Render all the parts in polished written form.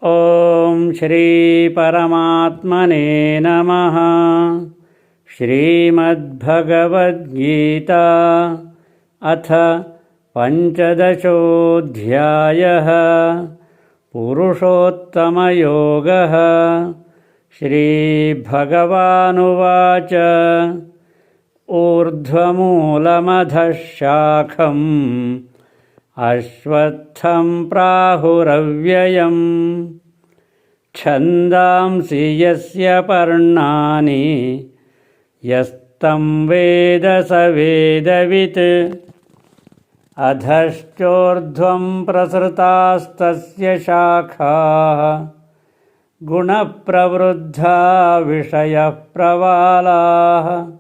ఓం శ్రీ పరమాత్మనే నమః. శ్రీమద్భగవద్గీత అథ పంచదశోऽధ్యాయः. పురుషోత్తమయోగः. శ్రీభగవానువాచ ఊర్ధ్వమూలమధః శాఖం అశ్వత్థం ప్రాహురవ్యయం ఛందాంసి యస్య పర్ణాని యస్తం వేద స వేదవిత్. అధశ్చోర్ధ్వం ప్రసృతాస్తస్య శాఖాః గుణప్రవృద్ధా విషయప్రవాలాః.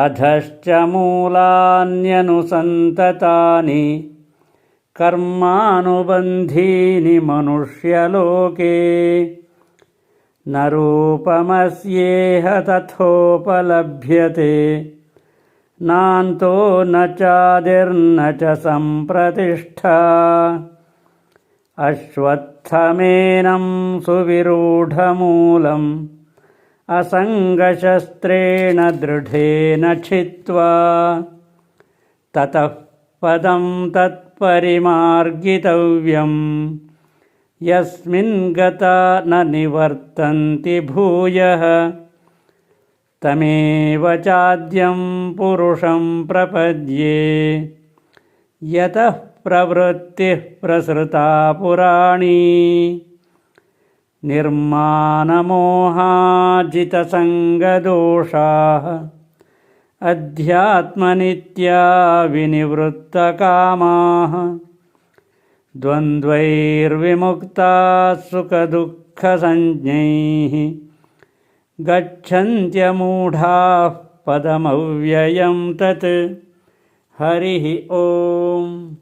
అధశ్చ మూలాన్యనుసంతతాని కర్మానుబంధీని మనుష్యలోకే. న రూపమస్యేహ తథోపలభ్యతే నాంతో న చాదిర్న చ సంప్రతిష్ఠా. అశ్వత్థమేనం సువిరూఢమూలం అసంగశస్త్రేణ దృఢేన చిత్వా. తతః పదం తత్పరిమార్గితవ్యం యస్మిన్ గతా న నివర్తంతి భూయః. తమేవ చాద్యం పురుషం ప్రపద్యే యతః ప్రవృత్తిః ప్రసృతా పురాణీ. నిర్మాణమోహాజితసంగదోషాః అధ్యాత్మనిత్యా వినివృత్తకామాః. ద్వంద్వైర్విముక్తాః సుఖదుఃఖసంజ్ఞైః గచ్చన్త్యమూఢాః పదమవ్యయం తత్. హరి ఓం.